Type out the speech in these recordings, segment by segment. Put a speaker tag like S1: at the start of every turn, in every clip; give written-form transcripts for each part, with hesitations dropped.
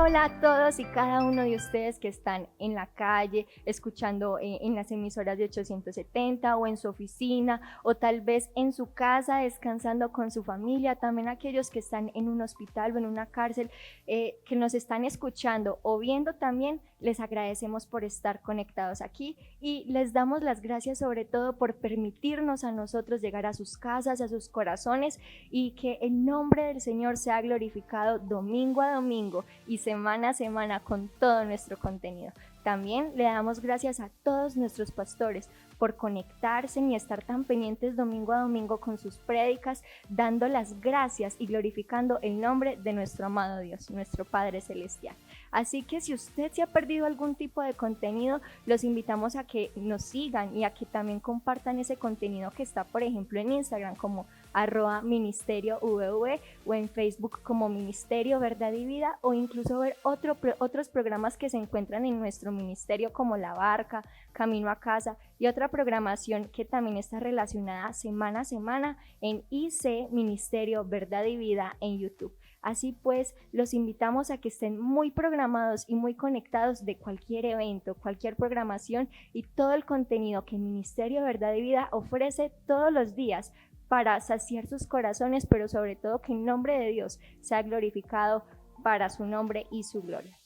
S1: Hola a todos y cada uno de ustedes que están en la calle, escuchando en las emisoras de 870 o en su oficina o tal vez en su casa descansando con su familia, también aquellos que están en un hospital o en una cárcel, que nos están escuchando o viendo también, les agradecemos por estar conectados aquí y les damos las gracias sobre todo por permitirnos a nosotros llegar a sus casas, a sus corazones y que el nombre del Señor sea glorificado domingo a domingo y semana a semana con todo nuestro contenido. También le damos gracias a todos nuestros pastores por conectarse y estar tan pendientes domingo a domingo con sus prédicas, dando las gracias y glorificando el nombre de nuestro amado Dios, nuestro Padre Celestial. Así que si usted se ha perdido algún tipo de contenido, los invitamos a que nos sigan y a que también compartan ese contenido que está, por ejemplo, en Instagram como @ministeriovv o en Facebook como Ministerio Verdad y Vida, o incluso ver otros programas que se encuentran en nuestro ministerio como La Barca, Camino a Casa y otra programación que también está relacionada semana a semana en IC Ministerio Verdad y Vida en YouTube. Así pues, los invitamos a que estén muy programados y muy conectados de cualquier evento, cualquier programación y todo el contenido que Ministerio Verdad y Vida ofrece todos los días para saciar sus corazones, pero sobre todo que el nombre de Dios sea glorificado para su nombre y su gloria.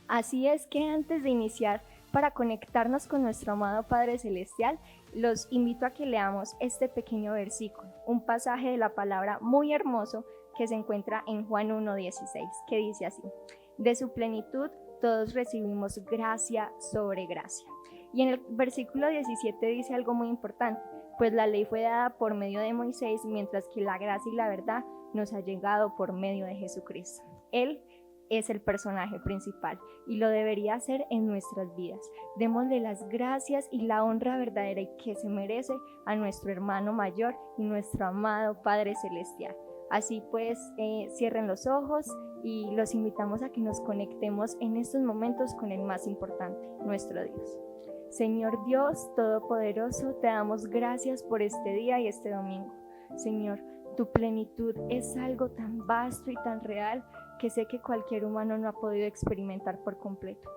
S1: Así es que antes de iniciar, para conectarnos con nuestro amado Padre Celestial, los invito a que leamos este pequeño versículo, un pasaje de la palabra muy hermoso que se encuentra en Juan 1:16, que dice así: de su plenitud todos recibimos gracia sobre gracia. Y en el versículo 17 dice algo muy importante: pues la ley fue dada por medio de Moisés, mientras que la gracia y la verdad nos ha llegado por medio de Jesucristo. Él es el personaje principal y lo debería hacer en nuestras vidas. Démosle las gracias y la honra verdadera y que se merece a nuestro hermano mayor y nuestro amado Padre Celestial. Así pues, cierren los ojos y los invitamos a que nos conectemos en estos momentos con el más importante, nuestro Dios. Señor Dios Todopoderoso, te damos gracias por este día y este domingo. Señor, tu plenitud es algo tan vasto y tan real que sé que cualquier humano no ha podido experimentar por completo.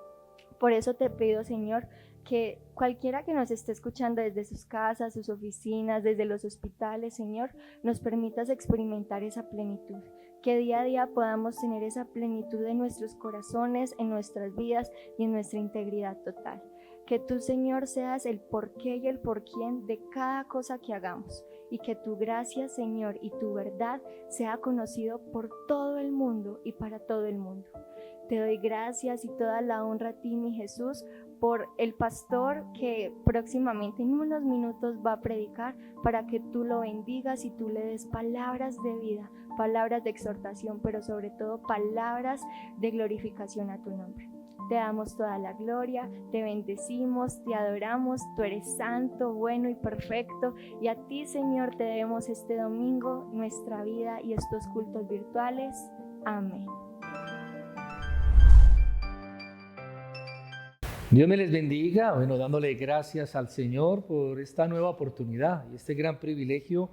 S1: Por eso te pido, Señor, que cualquiera que nos esté escuchando desde sus casas, sus oficinas, desde los hospitales, Señor, nos permitas experimentar esa plenitud. Que día a día podamos tener esa plenitud en nuestros corazones, en nuestras vidas y en nuestra integridad total. Que tú, Señor, seas el porqué y el por quién de cada cosa que hagamos. Y que tu gracia, Señor, y tu verdad sea conocido por todo el mundo y para todo el mundo. Te doy gracias y toda la honra a ti, mi Jesús, por el pastor que próximamente en unos minutos va a predicar, para que tú lo bendigas y tú le des palabras de vida, palabras de exhortación, pero sobre todo palabras de glorificación a tu nombre. Te damos toda la gloria, te bendecimos, te adoramos, tú eres santo, bueno y perfecto, y a ti, Señor, te debemos este domingo, nuestra vida y estos cultos virtuales. Amén.
S2: Dios me les bendiga, bueno, dándole gracias al Señor por esta nueva oportunidad y este gran privilegio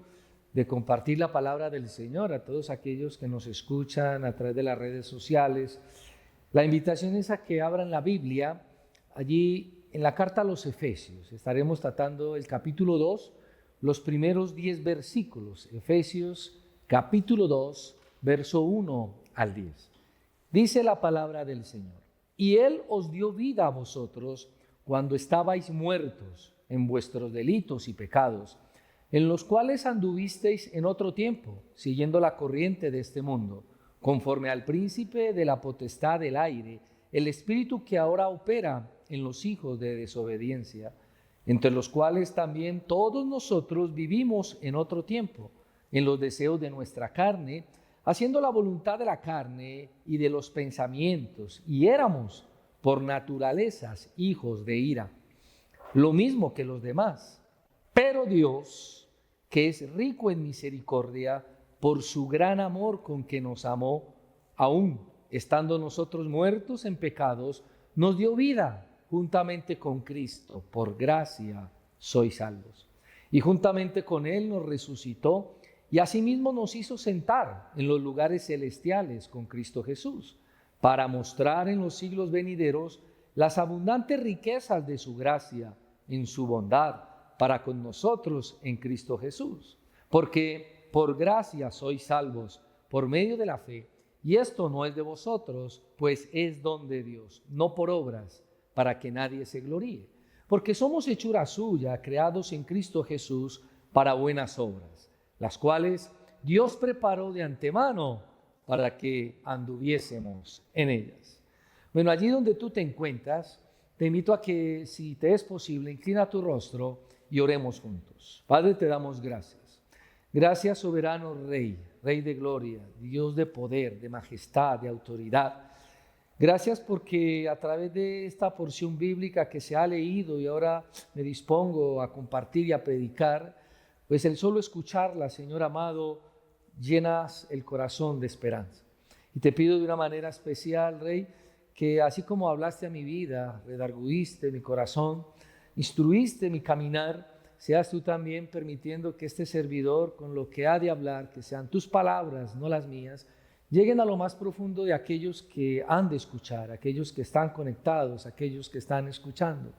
S2: de compartir la palabra del Señor a todos aquellos que nos escuchan a través de las redes sociales. La invitación es a que abran la Biblia allí en la carta a los Efesios. Estaremos tratando el capítulo 2, los primeros 10 versículos. Efesios capítulo 2, verso 1 al 10. Dice la palabra del Señor: y Él os dio vida a vosotros cuando estabais muertos en vuestros delitos y pecados, en los cuales anduvisteis en otro tiempo, siguiendo la corriente de este mundo, conforme al príncipe de la potestad del aire, el espíritu que ahora opera en los hijos de desobediencia, entre los cuales también todos nosotros vivimos en otro tiempo, en los deseos de nuestra carne, haciendo la voluntad de la carne y de los pensamientos, y éramos por naturalezas hijos de ira, lo mismo que los demás. Pero Dios, que es rico en misericordia, por su gran amor con que nos amó, aún estando nosotros muertos en pecados, nos dio vida juntamente con Cristo. Por gracia sois salvos. Y juntamente con Él nos resucitó y asimismo nos hizo sentar en los lugares celestiales con Cristo Jesús, para mostrar en los siglos venideros las abundantes riquezas de su gracia en su bondad para con nosotros en Cristo Jesús. Porque por gracia sois salvos por medio de la fe, y esto no es de vosotros, pues es don de Dios, no por obras, para que nadie se gloríe. Porque somos hechura suya, creados en Cristo Jesús para buenas obras, las cuales Dios preparó de antemano para que anduviésemos en ellas. Bueno, allí donde tú te encuentras, te invito a que, si te es posible, inclina tu rostro y oremos juntos. Padre, te damos gracias. Gracias, soberano Rey, Rey de gloria, Dios de poder, de majestad, de autoridad. Gracias porque a través de esta porción bíblica que se ha leído y ahora me dispongo a compartir y a predicar, pues el solo escucharla, Señor amado, llenas el corazón de esperanza. Y te pido de una manera especial, Rey, que así como hablaste a mi vida, redargüiste mi corazón, instruiste mi caminar, seas tú también permitiendo que este servidor, con lo que ha de hablar, que sean tus palabras, no las mías, lleguen a lo más profundo de aquellos que han de escuchar, aquellos que están conectados, aquellos que están escuchando.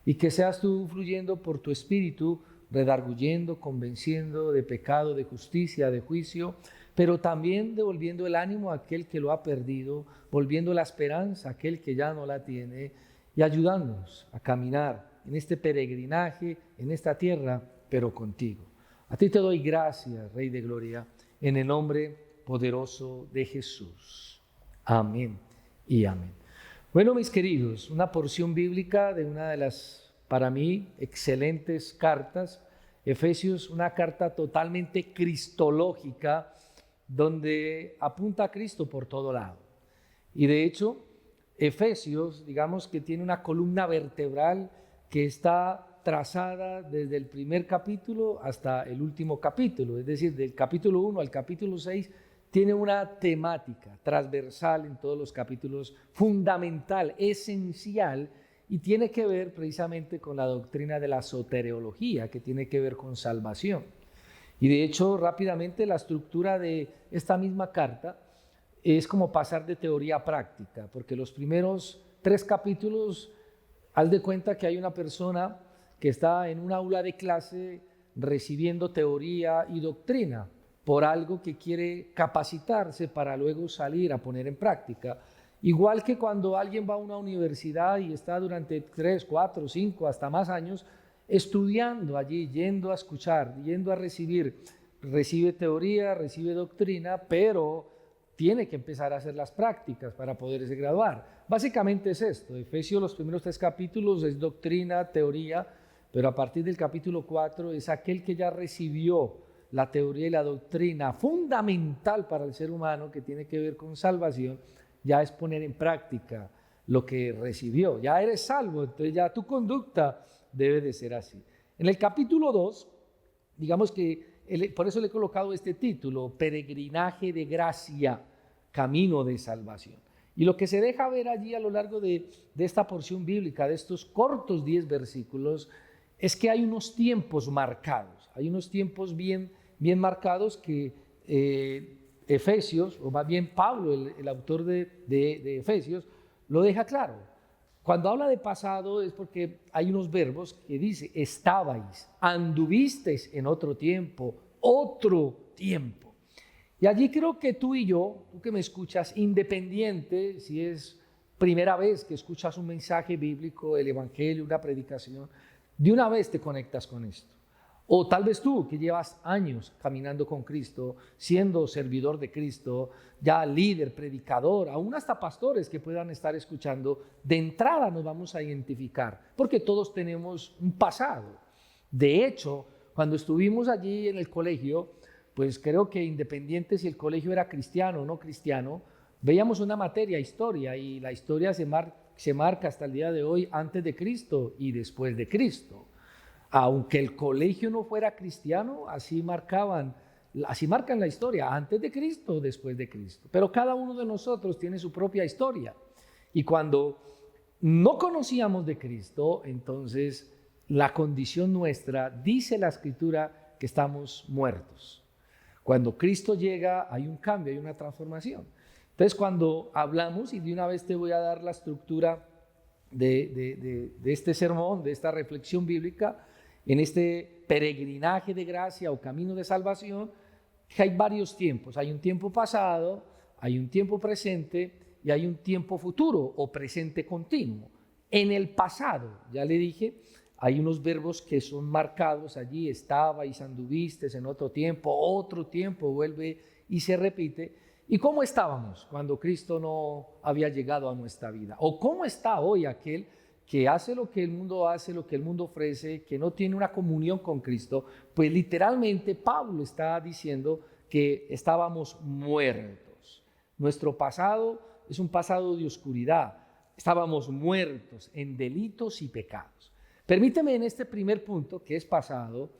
S2: Y que seas tú fluyendo por tu espíritu, redarguyendo, convenciendo de pecado, de justicia, de juicio, pero también devolviendo el ánimo a aquel que lo ha perdido, volviendo la esperanza a aquel que ya no la tiene y ayudándonos a caminar en este peregrinaje, en esta tierra, pero contigo. A ti te doy gracias, Rey de Gloria, en el nombre poderoso de Jesús. Amén y amén. Bueno, mis queridos, una porción bíblica de una de las, para mí, excelentes cartas, Efesios, una carta totalmente cristológica, donde apunta a Cristo por todo lado. Y de hecho, Efesios, digamos que tiene una columna vertebral que está trazada desde el primer capítulo hasta el último capítulo, es decir, del capítulo 1 al capítulo 6, tiene una temática transversal en todos los capítulos, fundamental, esencial, y tiene que ver precisamente con la doctrina de la soteriología, que tiene que ver con salvación. Y de hecho, rápidamente, la estructura de esta misma carta es como pasar de teoría a práctica, porque los primeros 3 capítulos, haz de cuenta que hay una persona que está en un aula de clase recibiendo teoría y doctrina por algo que quiere capacitarse para luego salir a poner en práctica. Igual que cuando alguien va a una universidad y está durante 3, 4, 5, hasta más años estudiando allí, yendo a escuchar, yendo a recibir, recibe teoría, recibe doctrina, pero tiene que empezar a hacer las prácticas para poderse graduar. Básicamente es esto. Efesios, los primeros 3 capítulos es doctrina, teoría, pero a partir del capítulo 4 es aquel que ya recibió la teoría y la doctrina fundamental para el ser humano, que tiene que ver con salvación, ya es poner en práctica lo que recibió. Ya eres salvo, entonces ya tu conducta debe de ser así. En el capítulo 2, digamos que por eso le he colocado este título, Peregrinaje de Gracia, Camino de Salvación. Y lo que se deja ver allí a lo largo de esta porción bíblica, de estos cortos 10 versículos, es que hay unos tiempos marcados, hay unos tiempos bien marcados que Efesios, o más bien Pablo, el autor de Efesios, lo deja claro. Cuando habla de pasado es porque hay unos verbos que dice, estabais, anduvisteis en otro tiempo. Y allí creo que tú y yo, tú que me escuchas, independiente si es primera vez que escuchas un mensaje bíblico, el evangelio, una predicación, de una vez te conectas con esto. O tal vez tú que llevas años caminando con Cristo, siendo servidor de Cristo, ya líder, predicador, aún hasta pastores que puedan estar escuchando, de entrada nos vamos a identificar, porque todos tenemos un pasado. De hecho, cuando estuvimos allí en el colegio, pues creo que independiente si el colegio era cristiano o no cristiano, veíamos una materia, historia, y la historia se marca hasta el día de hoy antes de Cristo y después de Cristo. Aunque el colegio no fuera cristiano, así marcan la historia, antes de Cristo, después de Cristo. Pero cada uno de nosotros tiene su propia historia. Y cuando no conocíamos de Cristo, entonces la condición nuestra, dice la Escritura, que estamos muertos. Cuando Cristo llega, hay un cambio, hay una transformación. Entonces, cuando hablamos, y de una vez te voy a dar la estructura de este sermón, de esta reflexión bíblica, en este peregrinaje de gracia o camino de salvación, que hay varios tiempos. Hay un tiempo pasado, hay un tiempo presente y hay un tiempo futuro o presente continuo. En el pasado, ya le dije, hay unos verbos que son marcados allí: estabais, anduviste, en otro tiempo vuelve y se repite. ¿Y cómo estábamos cuando Cristo no había llegado a nuestra vida? ¿O cómo está hoy aquel que hace lo que el mundo hace, lo que el mundo ofrece, que no tiene una comunión con Cristo? Pues literalmente Pablo está diciendo que estábamos muertos. Nuestro pasado es un pasado de oscuridad. Estábamos muertos en delitos y pecados. Permíteme en este primer punto, que es pasado,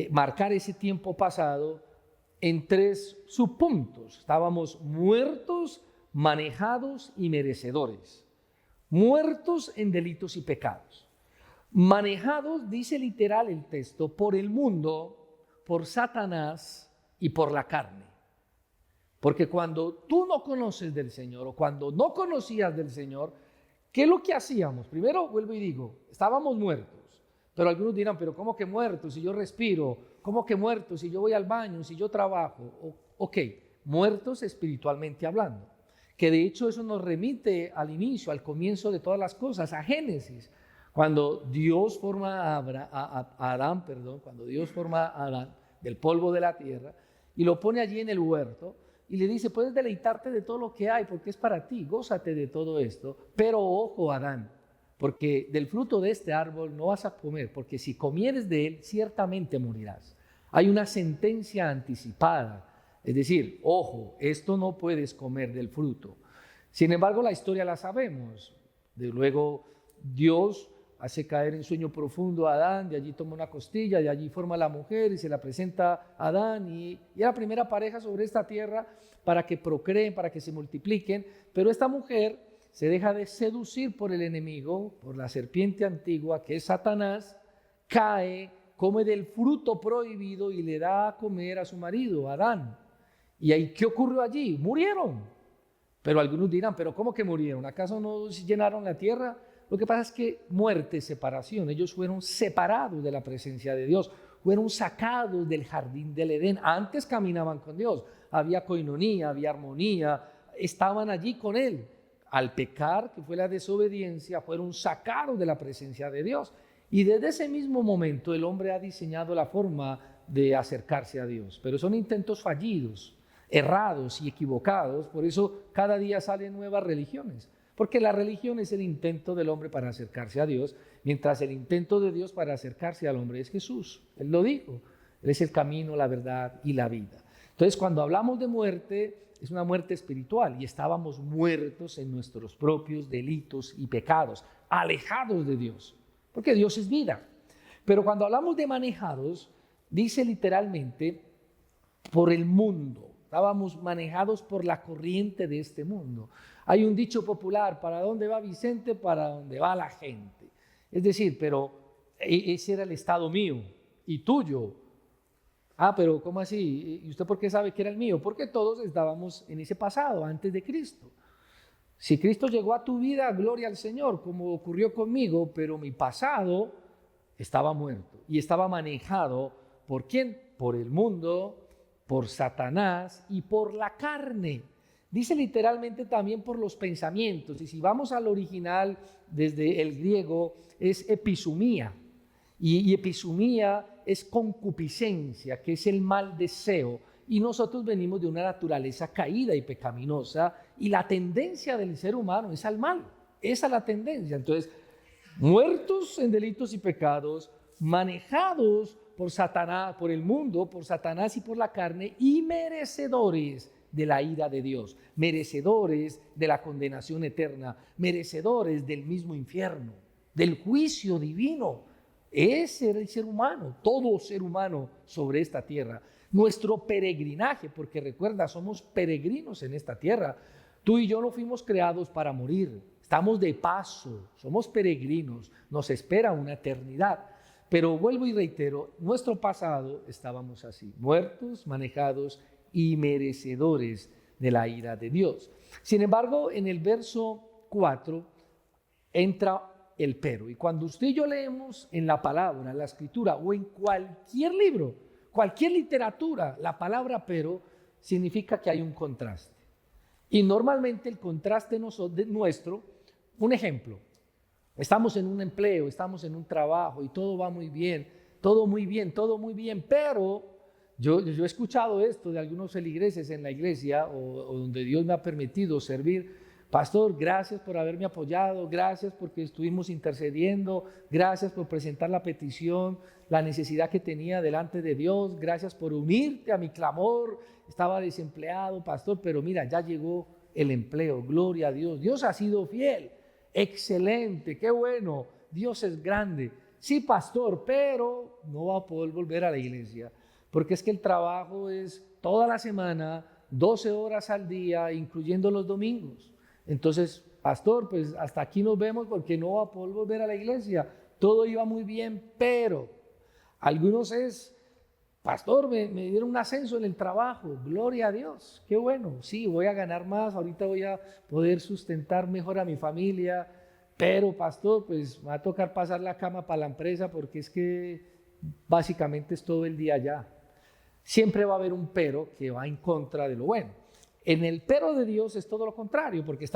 S2: marcar ese tiempo pasado en 3 subpuntos. Estábamos muertos, manejados y merecedores. Muertos en delitos y pecados. Manejados, dice literal el texto, por el mundo, por Satanás y por la carne. Porque cuando tú no conoces del Señor o cuando no conocías del Señor, ¿qué es lo que hacíamos? Primero, vuelvo y digo, estábamos muertos. Pero algunos dirán, pero ¿cómo que muertos si yo respiro? ¿Cómo que muertos si yo voy al baño, si yo trabajo? Ok, muertos espiritualmente hablando. Que de hecho eso nos remite al inicio, al comienzo de todas las cosas, a Génesis. Cuando Dios forma a Adán, cuando Dios forma a Adán del polvo de la tierra y lo pone allí en el huerto y le dice, puedes deleitarte de todo lo que hay porque es para ti, gózate de todo esto, pero ojo, Adán, porque del fruto de este árbol no vas a comer, porque si comieres de él, ciertamente morirás. Hay una sentencia anticipada, es decir, ojo, esto no puedes comer del fruto. Sin embargo, la historia la sabemos. De luego, Dios hace caer en sueño profundo a Adán, de allí toma una costilla, de allí forma la mujer y se la presenta a Adán y es la primera pareja sobre esta tierra para que procreen, para que se multipliquen, pero esta mujer se deja de seducir por el enemigo, por la serpiente antigua que es Satanás, cae, come del fruto prohibido y le da a comer a su marido, Adán. ¿Y ahí qué ocurrió allí? Murieron. Pero algunos dirán, ¿pero cómo que murieron? ¿Acaso no llenaron la tierra? Lo que pasa es que muerte, separación, ellos fueron separados de la presencia de Dios, fueron sacados del jardín del Edén. Antes caminaban con Dios, había coinonía, había armonía, estaban allí con Él. Al pecar, que fue la desobediencia, fueron sacados de la presencia de Dios. Y desde ese mismo momento el hombre ha diseñado la forma de acercarse a Dios. Pero son intentos fallidos, errados y equivocados. Por eso cada día salen nuevas religiones. Porque la religión es el intento del hombre para acercarse a Dios, mientras el intento de Dios para acercarse al hombre es Jesús. Él lo dijo. Él es el camino, la verdad y la vida. Entonces, cuando hablamos de muerte, es una muerte espiritual y estábamos muertos en nuestros propios delitos y pecados, alejados de Dios, porque Dios es vida. Pero cuando hablamos de manejados, dice literalmente por el mundo. Estábamos manejados por la corriente de este mundo. Hay un dicho popular, ¿para dónde va Vicente? Para dónde va la gente. Es decir, pero ese era el estado mío y tuyo. Pero ¿cómo así? ¿Y usted por qué sabe que era el mío? Porque todos estábamos en ese pasado, antes de Cristo. Si Cristo llegó a tu vida, gloria al Señor, como ocurrió conmigo, pero mi pasado estaba muerto y estaba manejado ¿por quién? Por el mundo, por Satanás y por la carne. Dice literalmente también por los pensamientos, y si vamos al original desde el griego es episumía, y episumía es concupiscencia, que es el mal deseo, y nosotros venimos de una naturaleza caída y pecaminosa, y la tendencia del ser humano es al mal, esa es la tendencia. Entonces, muertos en delitos y pecados, manejados por Satanás, por el mundo, por Satanás y por la carne, y merecedores de la ira de Dios, merecedores de la condenación eterna, merecedores del mismo infierno, del juicio divino. Ese era el ser humano, todo ser humano sobre esta tierra. Nuestro peregrinaje, porque recuerda, somos peregrinos en esta tierra. Tú y yo no fuimos creados para morir, estamos de paso, somos peregrinos, nos espera una eternidad. Pero vuelvo y reitero, nuestro pasado estábamos así, muertos, manejados y merecedores de la ira de Dios. Sin embargo, en el verso 4 entra el pero. Y cuando usted y yo leemos en la palabra, en la escritura o en cualquier libro, cualquier literatura, la palabra pero significa que hay un contraste. Y normalmente el contraste nuestro, un ejemplo, estamos en un empleo, estamos en un trabajo y todo va muy bien, todo muy bien, todo muy bien, pero yo he escuchado esto de algunos feligreses en la iglesia o donde Dios me ha permitido servir. Pastor, gracias por haberme apoyado, gracias porque estuvimos intercediendo, gracias por presentar la petición, la necesidad que tenía delante de Dios, gracias por unirte a mi clamor, estaba desempleado, pastor, pero mira, ya llegó el empleo, gloria a Dios, Dios ha sido fiel, excelente, qué bueno, Dios es grande. Sí, pastor, pero no va a poder volver a la iglesia, porque es que el trabajo es toda la semana, 12 horas al día, incluyendo los domingos. Entonces, pastor, pues hasta aquí nos vemos porque no va a poder volver a la iglesia. Todo iba muy bien, pero algunos pastor, me dieron un ascenso en el trabajo, gloria a Dios, qué bueno, sí, voy a ganar más, ahorita voy a poder sustentar mejor a mi familia, pero pastor, pues me va a tocar pasar la cama para la empresa porque es que básicamente es todo el día allá. Siempre va a haber un pero que va en contra de lo bueno. En el pero de Dios es todo lo contrario, porque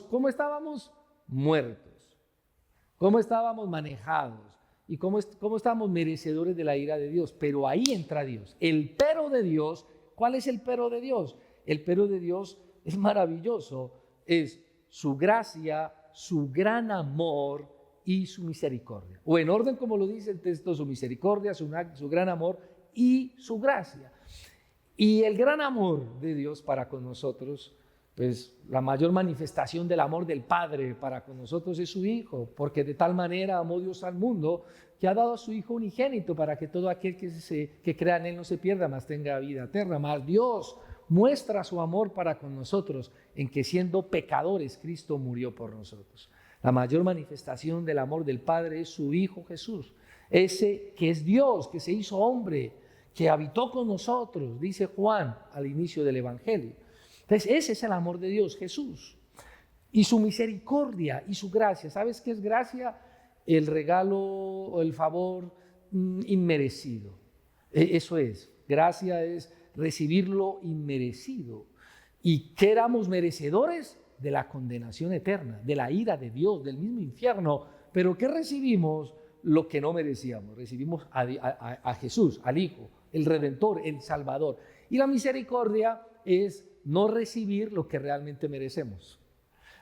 S2: ¿cómo estábamos? Muertos. ¿Cómo estábamos manejados? ¿Y cómo estábamos merecedores de la ira de Dios? Pero ahí entra Dios. El pero de Dios, ¿cuál es el pero de Dios? El pero de Dios es maravilloso, es su gracia, su gran amor y su misericordia. O en orden como lo dice el texto, su misericordia, su gran amor y su gracia. Y el gran amor de Dios para con nosotros, pues la mayor manifestación del amor del Padre para con nosotros es su Hijo, porque de tal manera amó Dios al mundo que ha dado a su Hijo unigénito para que todo aquel que crea en Él no se pierda, mas tenga vida eterna. Mas Dios muestra su amor para con nosotros en que siendo pecadores Cristo murió por nosotros. La mayor manifestación del amor del Padre es su Hijo Jesús, ese que es Dios, que se hizo hombre, que habitó con nosotros, dice Juan al inicio del Evangelio. Entonces ese es el amor de Dios, Jesús, y su misericordia y su gracia. ¿Sabes qué es gracia? El regalo o el favor inmerecido. Eso es, gracia es recibirlo inmerecido. ¿Y qué éramos merecedores? De la condenación eterna, de la ira de Dios, del mismo infierno. ¿Pero qué recibimos? Lo que no merecíamos. Recibimos a Jesús, al Hijo, el Redentor, el Salvador. Y la misericordia es no recibir lo que realmente merecemos.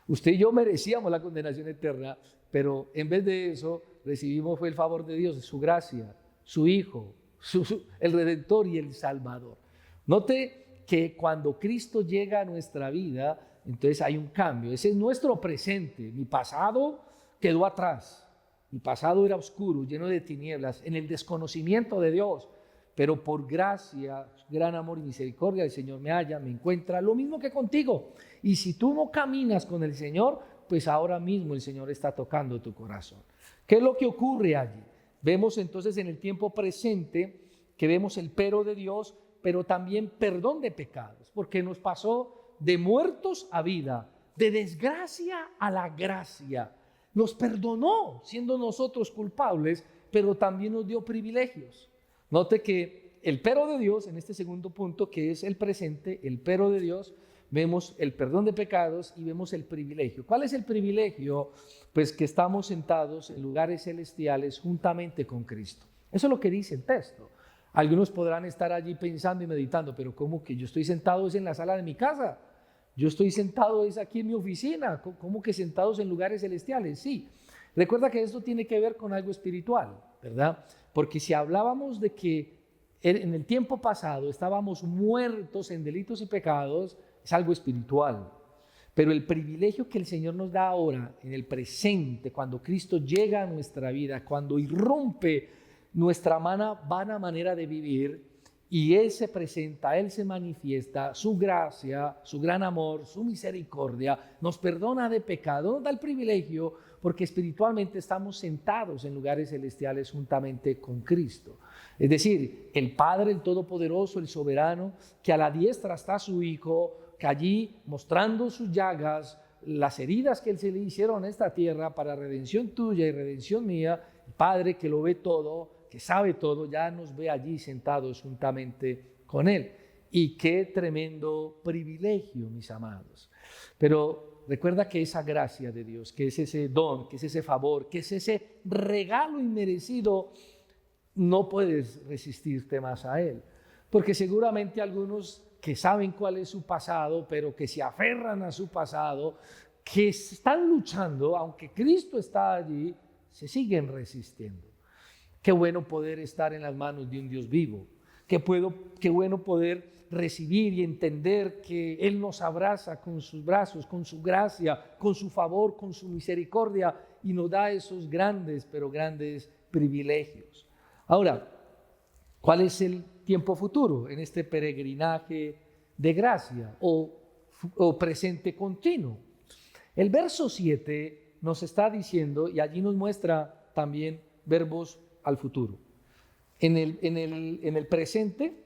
S2: Usted y yo merecíamos la condenación eterna, pero en vez de eso recibimos fue el favor de Dios, su gracia, su Hijo, el Redentor y el Salvador. Note que cuando Cristo llega a nuestra vida, entonces hay un cambio. Ese es nuestro presente. Mi pasado quedó atrás. Mi pasado era oscuro, lleno de tinieblas, en el desconocimiento de Dios. Pero por gracia, gran amor y misericordia, el Señor me halla, me encuentra, lo mismo que contigo. Y si tú no caminas con el Señor, pues ahora mismo el Señor está tocando tu corazón. ¿Qué es lo que ocurre allí? Vemos entonces en el tiempo presente que vemos el pero de Dios, pero también perdón de pecados, porque nos pasó de muertos a vida, de desgracia a la gracia. Nos perdonó siendo nosotros culpables, pero también nos dio privilegios. Note que el pero de Dios, en este segundo punto, que es el presente, el pero de Dios, vemos el perdón de pecados y vemos el privilegio. ¿Cuál es el privilegio? Pues que estamos sentados en lugares celestiales juntamente con Cristo. Eso es lo que dice el texto. Algunos podrán estar allí pensando y meditando, pero ¿cómo que yo estoy sentado en la sala de mi casa? Yo estoy sentado aquí en mi oficina. ¿Cómo que sentados en lugares celestiales? Sí. Recuerda que esto tiene que ver con algo espiritual, ¿verdad? Porque si hablábamos de que en el tiempo pasado estábamos muertos en delitos y pecados, es algo espiritual. Pero el privilegio que el Señor nos da ahora, en el presente, cuando Cristo llega a nuestra vida, cuando irrumpe nuestra vana manera de vivir, y Él se presenta, Él se manifiesta, su gracia, su gran amor, su misericordia, nos perdona de pecado, nos da el privilegio, porque espiritualmente estamos sentados en lugares celestiales juntamente con Cristo. Es decir, el Padre, el Todopoderoso, el Soberano, que a la diestra está su Hijo, que allí mostrando sus llagas, las heridas que Él se le hicieron en esta tierra para redención tuya y redención mía, el Padre que lo ve todo, que sabe todo, ya nos ve allí sentados juntamente con Él. Y qué tremendo privilegio, mis amados. Pero recuerda que esa gracia de Dios, que es ese don, que es ese favor, que es ese regalo inmerecido, no puedes resistirte más a Él. Porque seguramente algunos que saben cuál es su pasado, pero que se aferran a su pasado, que están luchando, aunque Cristo está allí, se siguen resistiendo. Qué bueno poder estar en las manos de un Dios vivo. Qué bueno poder recibir y entender que Él nos abraza con sus brazos, con su gracia, con su favor, con su misericordia y nos da esos grandes, pero grandes privilegios. Ahora, ¿cuál es el tiempo futuro en este peregrinaje de gracia o presente continuo? El verso 7 nos está diciendo, y allí nos muestra también verbos al futuro. En el presente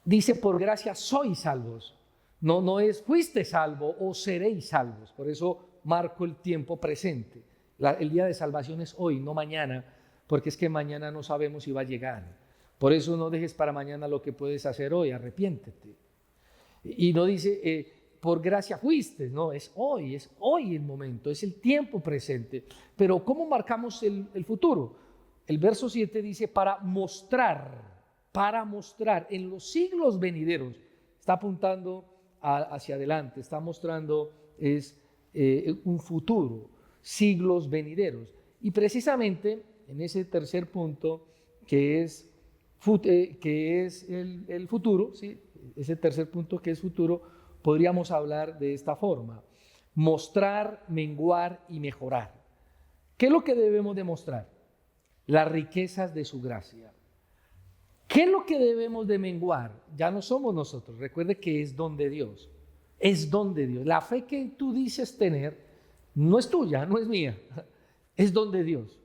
S2: dice, por gracia sois salvos. No es fuiste salvo o seréis salvos. Por eso marco el tiempo presente. El día de salvación es hoy, no mañana, porque es que mañana no sabemos si va a llegar. Por eso no dejes para mañana lo que puedes hacer hoy, arrepiéntete. Y no dice, por gracia fuiste, no, es hoy el momento, es el tiempo presente. Pero ¿cómo marcamos el futuro? El verso 7 dice, para mostrar en los siglos venideros. Está apuntando hacia adelante, está mostrando un futuro, siglos venideros. Y precisamente en ese tercer punto, que es el futuro, ¿sí? Ese tercer punto que es futuro, podríamos hablar de esta forma: mostrar, menguar y mejorar. ¿Qué es lo que debemos demostrar? Las riquezas de su gracia. ¿Qué es lo que debemos de menguar? Ya no somos nosotros. Recuerde que es don de Dios. Es don de Dios. La fe que tú dices tener no es tuya, no es mía. Es don de Dios.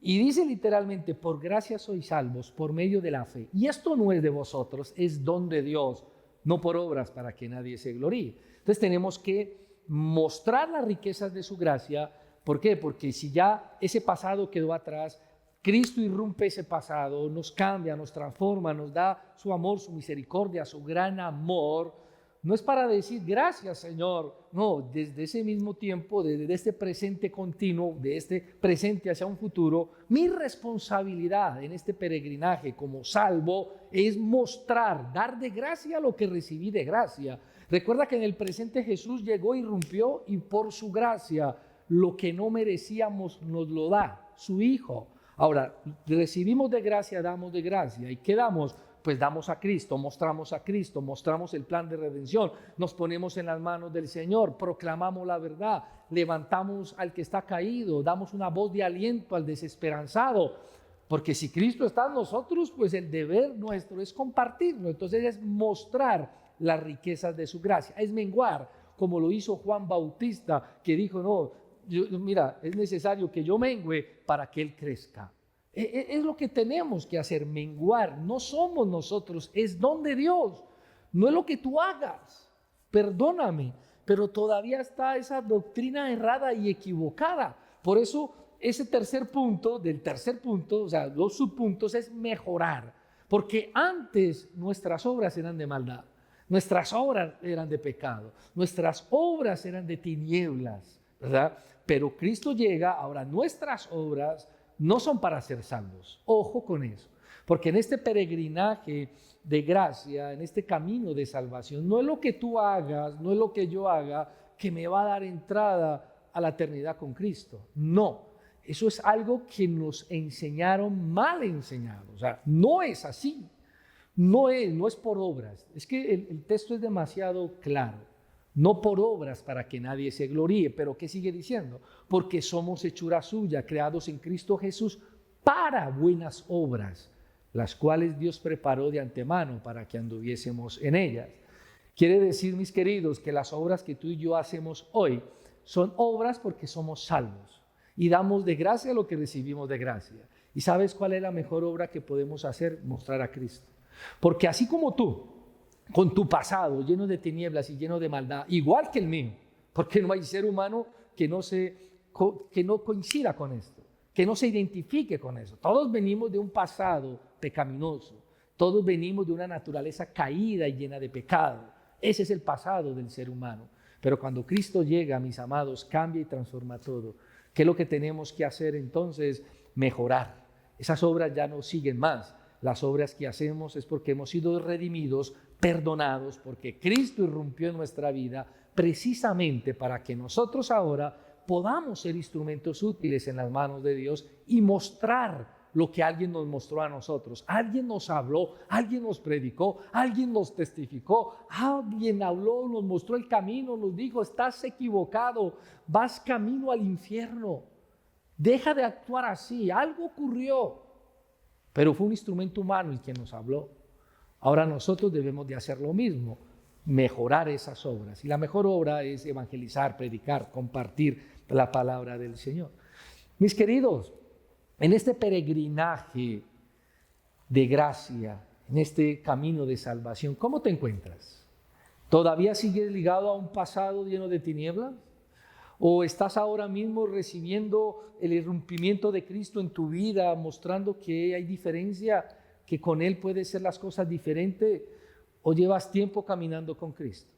S2: Y dice literalmente, por gracia sois salvos por medio de la fe. Y esto no es de vosotros, es don de Dios, no por obras para que nadie se gloríe. Entonces tenemos que mostrar las riquezas de su gracia. ¿Por qué? Porque si ya ese pasado quedó atrás, Cristo irrumpe ese pasado, nos cambia, nos transforma, nos da su amor, su misericordia, su gran amor. No es para decir gracias, Señor. No, desde ese mismo tiempo, desde este presente continuo, de este presente hacia un futuro, mi responsabilidad en este peregrinaje como salvo es mostrar, dar de gracia lo que recibí de gracia. Recuerda que en el presente Jesús llegó, irrumpió y por su gracia lo que no merecíamos nos lo da, su Hijo. Ahora, recibimos de gracia, damos de gracia. ¿Y qué damos? Pues damos a Cristo, mostramos el plan de redención, nos ponemos en las manos del Señor, proclamamos la verdad, levantamos al que está caído, damos una voz de aliento al desesperanzado, porque si Cristo está en nosotros, pues el deber nuestro es compartirlo. Entonces es mostrar las riquezas de su gracia, es menguar, como lo hizo Juan Bautista, que dijo, no, mira, es necesario que yo mengüe para que Él crezca. Es lo que tenemos que hacer, menguar. No somos nosotros, es don de Dios. No es lo que tú hagas, perdóname, pero todavía está esa doctrina errada y equivocada. Por eso ese tercer punto, o sea, los subpuntos es mejorar. Porque antes nuestras obras eran de maldad, nuestras obras eran de pecado, nuestras obras eran de tinieblas, ¿verdad? Pero Cristo llega, ahora nuestras obras no son para ser salvos. Ojo con eso, porque en este peregrinaje de gracia, en este camino de salvación, no es lo que tú hagas, no es lo que yo haga que me va a dar entrada a la eternidad con Cristo. No, eso es algo que nos enseñaron mal enseñado. O sea, no es así, no es por obras. Es que el texto es demasiado claro. No por obras para que nadie se gloríe, pero ¿qué sigue diciendo? Porque somos hechura suya, creados en Cristo Jesús para buenas obras, las cuales Dios preparó de antemano para que anduviésemos en ellas. Quiere decir, mis queridos, que las obras que tú y yo hacemos hoy son obras porque somos salvos. y damos de gracia lo que recibimos de gracia. ¿Y sabes cuál es la mejor obra que podemos hacer? Mostrar a Cristo. Porque así como tú, con tu pasado lleno de tinieblas y lleno de maldad, igual que el mío, porque no hay ser humano que no coincida con esto, que no se identifique con eso. Todos venimos de un pasado pecaminoso, todos venimos de una naturaleza caída y llena de pecado. Ese es el pasado del ser humano. Pero cuando Cristo llega, mis amados, cambia y transforma todo. ¿Qué es lo que tenemos que hacer entonces? Mejorar. Esas obras ya no siguen más. Las obras que hacemos es porque hemos sido redimidos, perdonados, porque Cristo irrumpió en nuestra vida precisamente para que nosotros ahora podamos ser instrumentos útiles en las manos de Dios y mostrar lo que alguien nos mostró a nosotros. Alguien nos habló, alguien nos predicó, alguien nos testificó, alguien habló, nos mostró el camino, nos dijo: estás equivocado, vas camino al infierno, deja de actuar así, algo ocurrió. Pero fue un instrumento humano el que nos habló. Ahora nosotros debemos de hacer lo mismo, mejorar esas obras. Y la mejor obra es evangelizar, predicar, compartir la palabra del Señor. Mis queridos, en este peregrinaje de gracia, en este camino de salvación, ¿cómo te encuentras? ¿Todavía sigues ligado a un pasado lleno de tinieblas? ¿O estás ahora mismo recibiendo el irrumpimiento de Cristo en tu vida, mostrando que hay diferencia, que con Él pueden ser las cosas diferentes? ¿O llevas tiempo caminando con Cristo?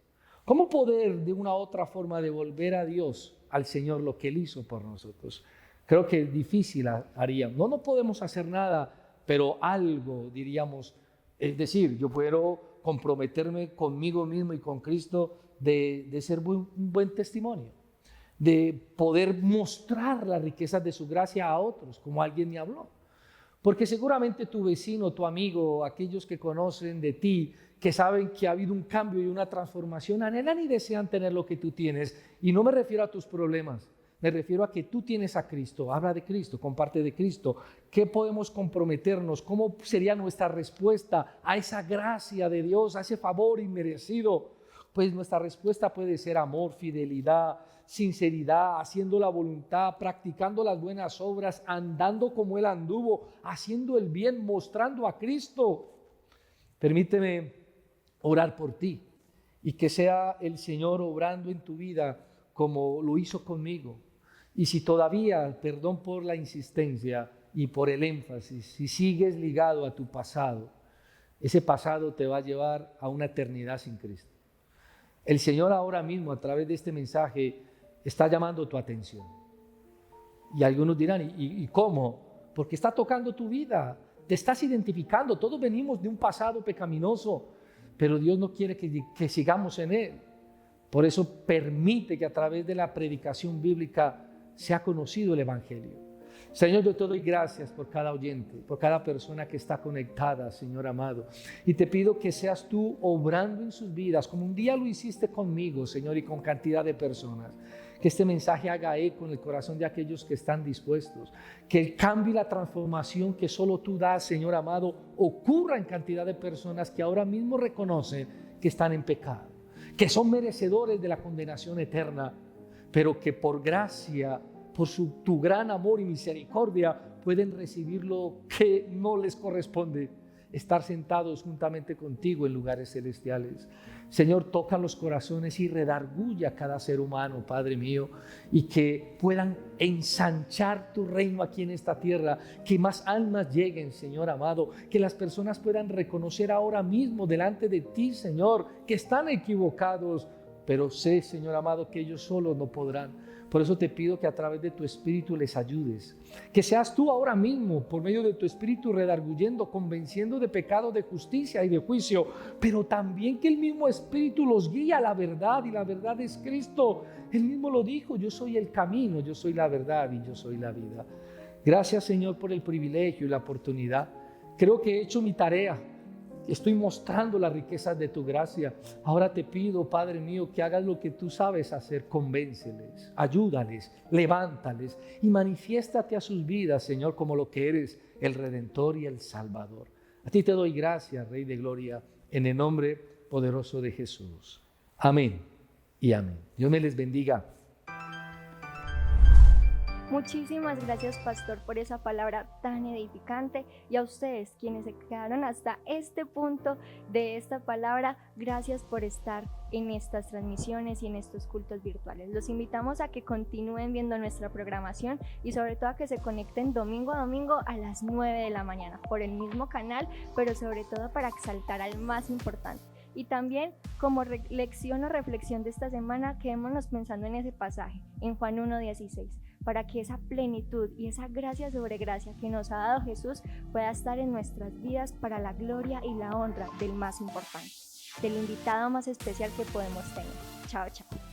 S2: ¿Cómo poder de una u otra forma devolver a Dios, al Señor, lo que Él hizo por nosotros? Creo que es difícil haríamos. No podemos hacer nada, pero algo diríamos. Es decir, yo puedo comprometerme conmigo mismo y con Cristo de ser un buen testimonio, de poder mostrar las riquezas de su gracia a otros, como alguien me habló. Porque seguramente tu vecino, tu amigo, aquellos que conocen de ti, que saben que ha habido un cambio y una transformación, anhelan y desean tener lo que tú tienes. Y no me refiero a tus problemas, me refiero a que tú tienes a Cristo. Habla de Cristo, comparte de Cristo. ¿Qué podemos comprometernos? ¿Cómo sería nuestra respuesta a esa gracia de Dios, a ese favor inmerecido? Pues nuestra respuesta puede ser amor, fidelidad, sinceridad, haciendo la voluntad, practicando las buenas obras, andando como Él anduvo, haciendo el bien, mostrando a Cristo. Permíteme orar por ti y que sea el Señor obrando en tu vida como lo hizo conmigo. Y si todavía, perdón por la insistencia y por el énfasis, si sigues ligado a tu pasado, ese pasado te va a llevar a una eternidad sin Cristo. El Señor ahora mismo, a través de este mensaje, está llamando tu atención. Y algunos dirán: ¿y cómo? Porque está tocando tu vida, te estás identificando. Todos venimos de un pasado pecaminoso, pero Dios no quiere que sigamos en él. Por eso permite que a través de la predicación bíblica sea conocido el Evangelio. Señor, yo te doy gracias por cada oyente, por cada persona que está conectada, Señor amado. Y te pido que seas tú obrando en sus vidas, como un día lo hiciste conmigo, Señor, y con cantidad de personas. Que este mensaje haga eco en el corazón de aquellos que están dispuestos. Que el cambio y la transformación que solo tú das, Señor amado, ocurra en cantidad de personas que ahora mismo reconocen que están en pecado, que son merecedores de la condenación eterna, pero que por gracia, por tu gran amor y misericordia, pueden recibir lo que no les corresponde: estar sentados juntamente contigo en lugares celestiales. Señor, toca los corazones y redarguye a cada ser humano, Padre mío, y que puedan ensanchar tu reino aquí en esta tierra, que más almas lleguen, Señor amado, que las personas puedan reconocer ahora mismo delante de ti, Señor, que están equivocados, pero sé, Señor amado, que ellos solos no podrán. Por eso te pido que a través de tu Espíritu les ayudes, que seas tú ahora mismo, por medio de tu Espíritu, redarguyendo, convenciendo de pecado, de justicia y de juicio, pero también que el mismo Espíritu los guíe a la verdad, y la verdad es Cristo. Él mismo lo dijo: yo soy el camino, yo soy la verdad y yo soy la vida. Gracias, Señor, por el privilegio y la oportunidad. Creo que he hecho mi tarea. Estoy mostrando las riquezas de tu gracia. Ahora te pido, Padre mío, que hagas lo que tú sabes hacer. Convénceles, ayúdales, levántales y manifiéstate a sus vidas, Señor, como lo que eres, el Redentor y el Salvador. A ti te doy gracias, Rey de Gloria, en el nombre poderoso de Jesús. Amén y amén. Dios me les bendiga.
S1: Muchísimas gracias, pastor, por esa palabra tan edificante, y a ustedes quienes se quedaron hasta este punto de esta palabra, gracias por estar en estas transmisiones y en estos cultos virtuales. Los invitamos a que continúen viendo nuestra programación y sobre todo a que se conecten domingo a domingo a las 9 de la mañana por el mismo canal, pero sobre todo para exaltar al más importante. Y también como lección o reflexión de esta semana, quedémonos pensando en ese pasaje, en Juan 1:16, para que esa plenitud y esa gracia sobre gracia que nos ha dado Jesús pueda estar en nuestras vidas para la gloria y la honra del más importante, del invitado más especial que podemos tener. Chao, chao.